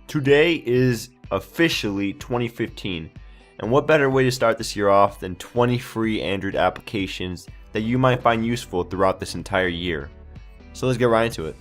Today is officially 2015, and what better way to start this year off than 20 free Android applications that you might find useful throughout this entire year. So let's get right into it.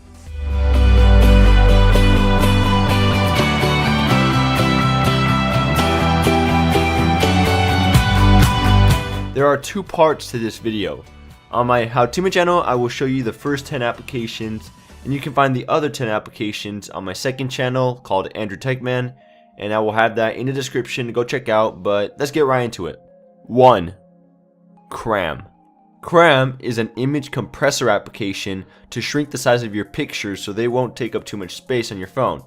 There are two parts to this video. On my How To Me channel, I will show you the first 10 applications, and you can find the other 10 applications on my second channel called Android Tech Man, and I will have that in the description to go check out, but let's get right into it. 1. Cram. Cram is an image compressor application to shrink the size of your pictures so they won't take up too much space on your phone.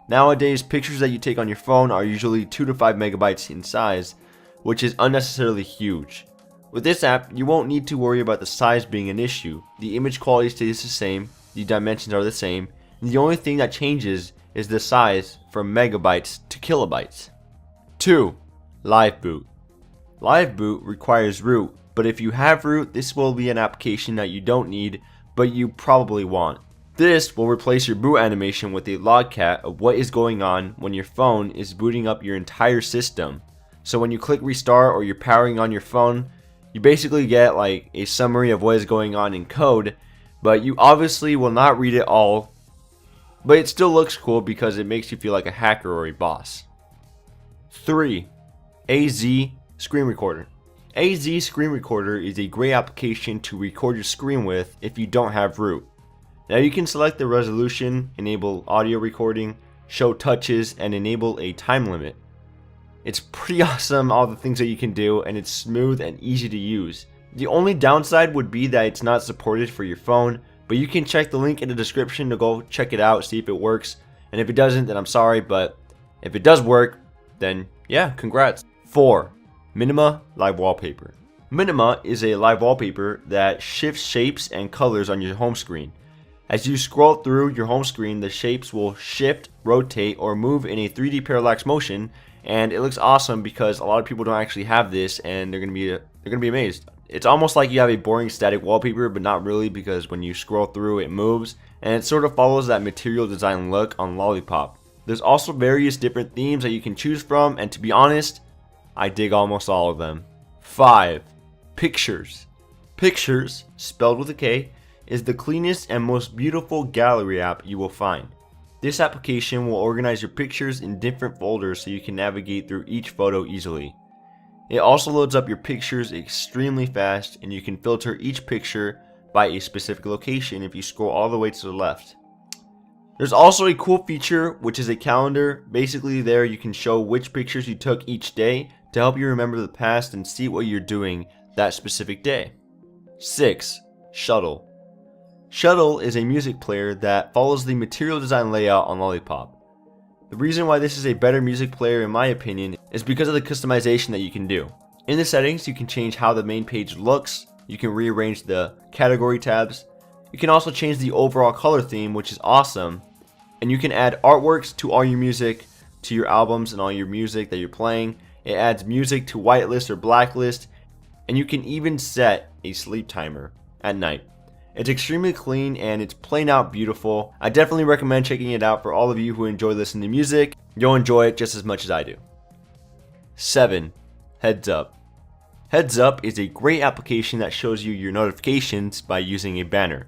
Nowadays, pictures that you take on your phone are usually 2 to 5 megabytes in size, which is unnecessarily huge. With this app, you won't need to worry about the size being an issue. The image quality stays the same, the dimensions are the same, and the only thing that changes is the size from megabytes to kilobytes. 2. Live Boot. Live Boot requires root, but if you have root, this will be an application that you don't need, but you probably want. This will replace your boot animation with a logcat of what is going on when your phone is booting up your entire system. So when you click restart or you're powering on your phone, you basically get like a summary of what is going on in code, but you obviously will not read it all, but it still looks cool because it makes you feel like a hacker or a boss. 3. AZ Screen Recorder. AZ Screen Recorder is a great application to record your screen with if you don't have root. Now you can select the resolution, enable audio recording, show touches, and enable a time limit. It's pretty awesome, all the things that you can do, and it's smooth and easy to use. The only downside would be that it's not supported for your phone, but you can check the link in the description to go check it out, see if it works, and if it doesn't, then I'm sorry, but if it does work, then yeah, congrats. 4. Minima Live Wallpaper. Minima is a live wallpaper that shifts shapes and colors on your home screen. As you scroll through your home screen, the shapes will shift, rotate, or move in a 3D parallax motion, and it looks awesome because a lot of people don't actually have this, and they're gonna be amazed. It's almost like you have a boring static wallpaper, but not really, because when you scroll through it moves, and it sort of follows that material design look on Lollipop. There's also various different themes that you can choose from, and to be honest, I dig almost all of them. 5. Pictures. Pictures, spelled with a K, is the cleanest and most beautiful gallery app you will find. This application will organize your pictures in different folders so you can navigate through each photo easily. It also loads up your pictures extremely fast, and you can filter each picture by a specific location if you scroll all the way to the left. There's also a cool feature, which is a calendar. Basically there you can show which pictures you took each day to help you remember the past and see what you're doing that specific day. 6. Shuttle. Shuttle is a music player that follows the material design layout on Lollipop. The reason why this is a better music player in my opinion is because of the customization that you can do. In the settings, you can change how the main page looks, you can rearrange the category tabs, you can also change the overall color theme, which is awesome, and you can add artworks to all your music, to your albums and all your music that you're playing. It adds music to whitelist or blacklist, and you can even set a sleep timer at night. It's extremely clean and it's plain out beautiful. I definitely recommend checking it out for all of you who enjoy listening to music. You'll enjoy it just as much as I do. 7. Heads Up. Heads Up is a great application that shows you your notifications by using a banner.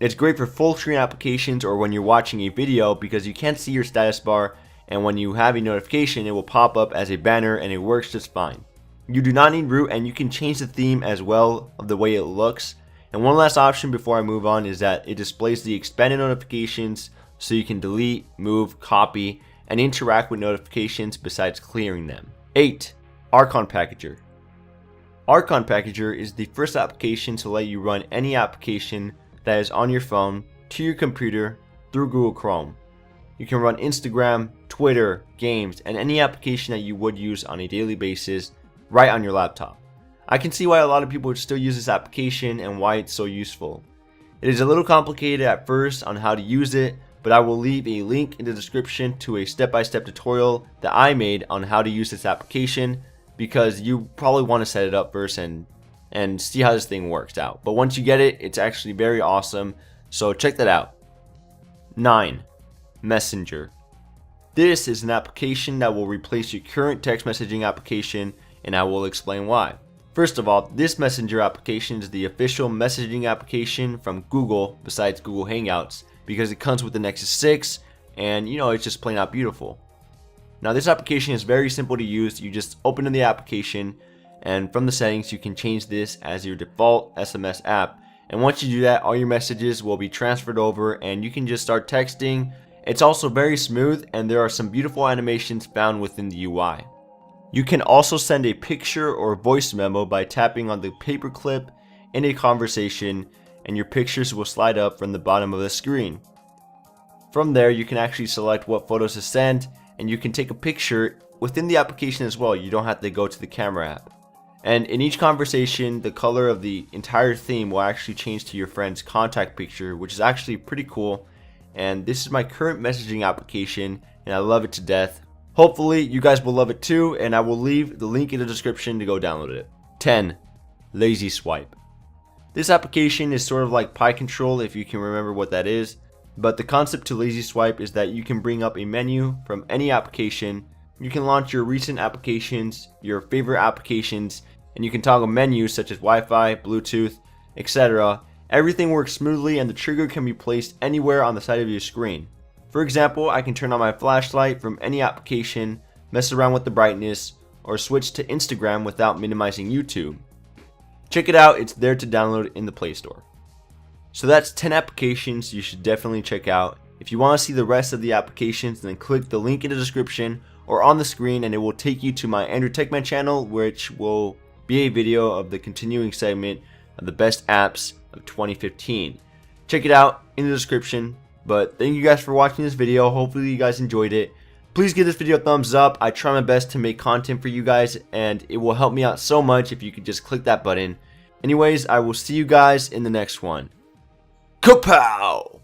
It's great for full screen applications or when you're watching a video because you can't see your status bar, and when you have a notification it will pop up as a banner and it works just fine. You do not need root, and you can change the theme as well of the way it looks. And one last option before I move on is that it displays the expanded notifications so you can delete, move, copy, and interact with notifications besides clearing them. 8. Archon Packager. Archon Packager is the first application to let you run any application that is on your phone to your computer through Google Chrome. You can run Instagram, Twitter, games, and any application that you would use on a daily basis right on your laptop. I can see why a lot of people would still use this application and why it's so useful. It is a little complicated at first on how to use it, but I will leave a link in the description to a step-by-step tutorial that I made on how to use this application, because you probably want to set it up first and see how this thing works out. But once you get it, it's actually very awesome, so check that out. 9. Messenger. This is an application that will replace your current text messaging application, and I will explain why. First of all, this Messenger application is the official messaging application from Google besides Google Hangouts because it comes with the Nexus 6 and it's just plain out beautiful. Now this application is very simple to use. You just open in the application and from the settings you can change this as your default SMS app. And once you do that, all your messages will be transferred over and you can just start texting. It's also very smooth and there are some beautiful animations found within the UI. You can also send a picture or voice memo by tapping on the paperclip in a conversation and your pictures will slide up from the bottom of the screen. From there you can actually select what photos to send and you can take a picture within the application as well. You don't have to go to the camera app. And in each conversation, the color of the entire theme will actually change to your friend's contact picture, which is actually pretty cool. And this is my current messaging application and I love it to death. Hopefully you guys will love it too, and I will leave the link in the description to go download it. 10. Lazy Swipe. This application is sort of like Pi Control if you can remember what that is, but the concept to Lazy Swipe is that you can bring up a menu from any application. You can launch your recent applications, your favorite applications, and you can toggle menus such as Wi-Fi, Bluetooth, etc. Everything works smoothly and the trigger can be placed anywhere on the side of your screen. For example, I can turn on my flashlight from any application, mess around with the brightness, or switch to Instagram without minimizing YouTube. Check it out, it's there to download in the Play Store. So that's 10 applications you should definitely check out. If you want to see the rest of the applications, then click the link in the description or on the screen and it will take you to my Andrew Techman channel, which will be a video of the continuing segment of the best apps of 2015. Check it out in the description. But thank you guys for watching this video. Hopefully you guys enjoyed it. Please give this video a thumbs up. I try my best to make content for you guys and it will help me out so much if you could just click that button. Anyways, I will see you guys in the next one. Kapow!